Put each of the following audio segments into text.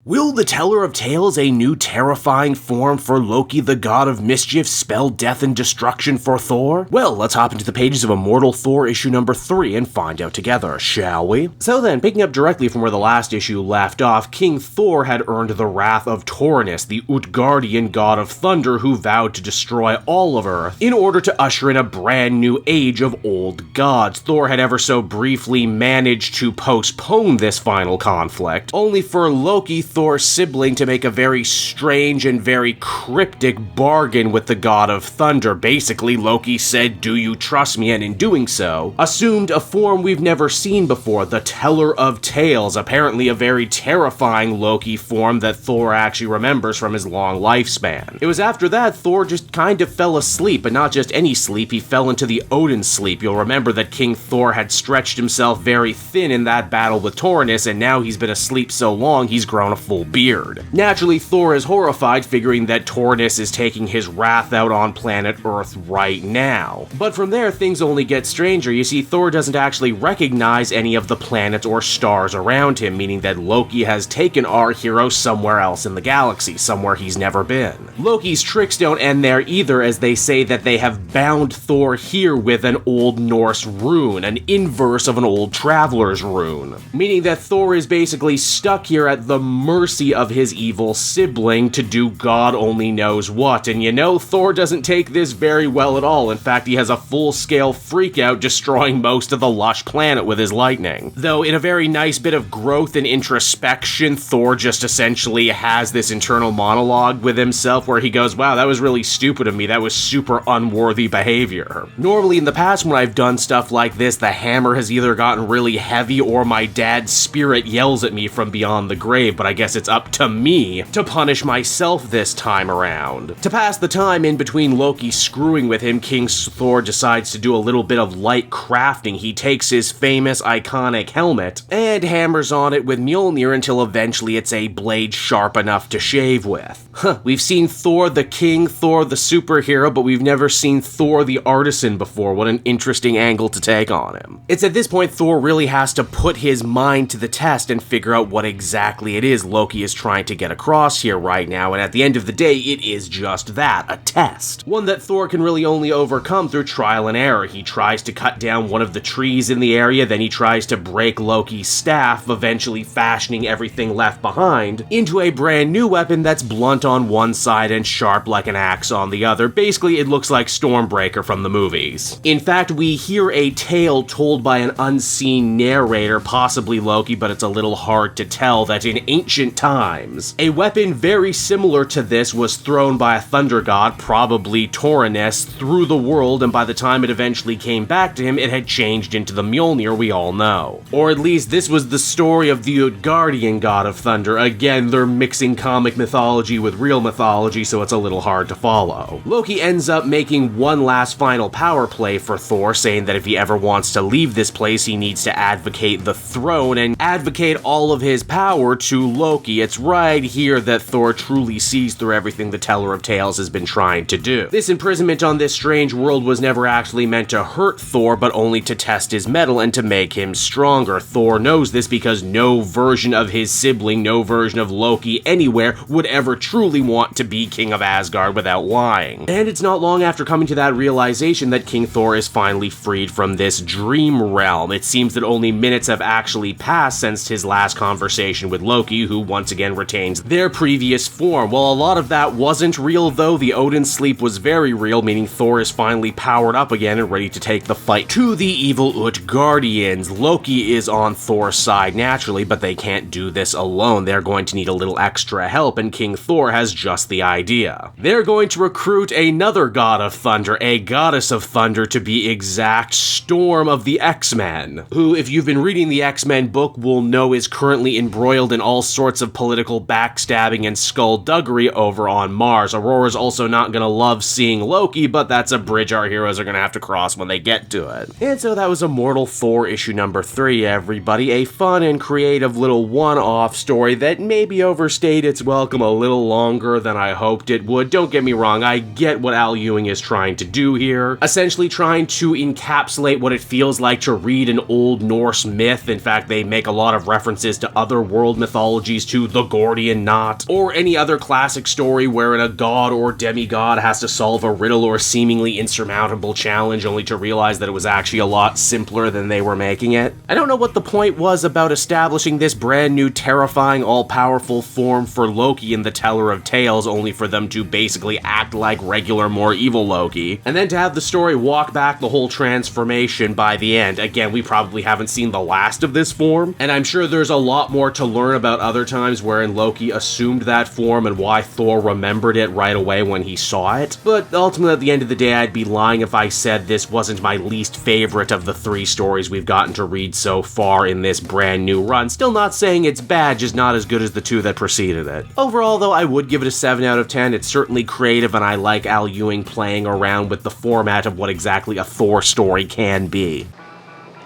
Will the Teller of Tales, a new terrifying form for Loki, the god of mischief, spell death and destruction for Thor? Well, let's hop into the pages of Immortal Thor issue number 3 and find out together, shall we? So then, picking up directly from where the last issue left off, King Thor had earned the wrath of Turnus, the Utgardian god of thunder who vowed to destroy all of Earth in order to usher in a brand new age of old gods. Thor had ever so briefly managed to postpone this final conflict, only for Loki, Thor's sibling, to make a very strange and very cryptic bargain with the god of thunder. Basically, Loki said, "Do you trust me?" and in doing so, assumed a form we've never seen before, the Teller of Tales, apparently a very terrifying Loki form that Thor actually remembers from his long lifespan. It was after that Thor just kind of fell asleep, but not just any sleep, he fell into the Odin sleep. You'll remember that King Thor had stretched himself very thin in that battle with Turnus, and now he's been asleep so long he's grown a full beard. Naturally, Thor is horrified, figuring that Turnus is taking his wrath out on planet Earth right now. But from there, things only get stranger. You see, Thor doesn't actually recognize any of the planets or stars around him, meaning that Loki has taken our hero somewhere else in the galaxy, somewhere he's never been. Loki's tricks don't end there either, as they say that they have bound Thor here with an Old Norse rune, an inverse of an old traveler's rune, meaning that Thor is basically stuck here at the mercy of his evil sibling to do God only knows what. And you know, Thor doesn't take this very well at all. In fact, he has a full-scale freakout, destroying most of the lush planet with his lightning. Though in a very nice bit of growth and introspection, Thor just essentially has this internal monologue with himself where he goes, "Wow, that was really stupid of me. That was super unworthy behavior." Normally in the past when I've done stuff like this, the hammer has either gotten really heavy or my dad's spirit yells at me from beyond the grave, but I guess it's up to me to punish myself this time around. To pass the time in between Loki screwing with him, King Thor decides to do a little bit of light crafting. He takes his famous iconic helmet and hammers on it with Mjolnir until eventually it's a blade sharp enough to shave with. We've seen Thor the king, Thor the superhero, but we've never seen Thor the artisan before. What an interesting angle to take on him. It's at this point Thor really has to put his mind to the test and figure out what exactly it is Loki is trying to get across here right now, and at the end of the day, it is just that, a test. One that Thor can really only overcome through trial and error. He tries to cut down one of the trees in the area, then he tries to break Loki's staff, eventually fashioning everything left behind into a brand new weapon that's blunt on one side and sharp like an axe on the other. Basically, it looks like Stormbreaker from the movies. In fact, we hear a tale told by an unseen narrator, possibly Loki, but it's a little hard to tell, that in ancient times, a weapon very similar to this was thrown by a thunder god, probably Turnus, through the world, and by the time it eventually came back to him, it had changed into the Mjolnir we all know. Or at least this was the story of the Utgardian god of thunder. Again, they're mixing comic mythology with real mythology, so it's a little hard to follow. Loki ends up making one last final power play for Thor, saying that if he ever wants to leave this place, he needs to advocate the throne and advocate all of his power to Loki. It's right here that Thor truly sees through everything the Teller of Tales has been trying to do. This imprisonment on this strange world was never actually meant to hurt Thor, but only to test his mettle and to make him stronger. Thor knows this because no version of his sibling, no version of Loki anywhere would ever truly want to be king of Asgard without lying. And it's not long after coming to that realization that King Thor is finally freed from this dream realm. It seems that only minutes have actually passed since his last conversation with Loki, who once again retains their previous form. Well, a lot of that wasn't real though. The Odin sleep was very real, meaning Thor is finally powered up again and ready to take the fight to the evil Utgardians. Loki is on Thor's side naturally, but they can't do this alone. They're going to need a little extra help, and King Thor has just the idea. They're going to recruit another god of thunder, a goddess of thunder to be exact, Storm of the X-Men, who, if you've been reading the X-Men book, will know is currently embroiled in all sorts of political backstabbing and skullduggery over on Mars. Aurora's also not gonna love seeing Loki, but that's a bridge our heroes are gonna have to cross when they get to it. And so that was Immortal Thor issue number 3, everybody. A fun and creative little one-off story that maybe overstayed its welcome a little longer than I hoped it would. Don't get me wrong, I get what Al Ewing is trying to do here. Essentially trying to encapsulate what it feels like to read an old Norse myth. In fact, they make a lot of references to other world mythology analogies to the Gordian Knot, or any other classic story wherein a god or demigod has to solve a riddle or seemingly insurmountable challenge only to realize that it was actually a lot simpler than they were making it. I don't know what the point was about establishing this brand new terrifying all-powerful form for Loki in the Teller of Tales only for them to basically act like regular, more evil Loki, and then to have the story walk back the whole transformation by the end. Again, we probably haven't seen the last of this form, and I'm sure there's a lot more to learn about other times wherein Loki assumed that form and why Thor remembered it right away when he saw it, but ultimately at the end of the day I'd be lying if I said this wasn't my least favorite of the 3 stories we've gotten to read so far in this brand new run. Still not saying it's bad, just not as good as the 2 that preceded it. Overall though, I would give it a 7 out of 10. It's certainly creative and I like Al Ewing playing around with the format of what exactly a Thor story can be.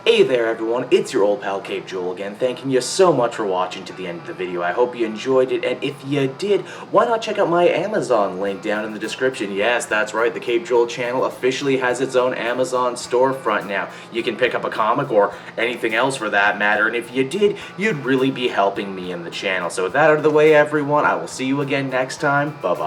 Hey there everyone, it's your old pal Cape Joel again, thanking you so much for watching to the end of the video. I hope you enjoyed it, and if you did, why not check out my Amazon link down in the description. Yes, that's right, the Cape Joel channel officially has its own Amazon storefront now. You can pick up a comic or anything else for that matter, and if you did, you'd really be helping me in the channel. So with that out of the way everyone, I will see you again next time. Bye-bye.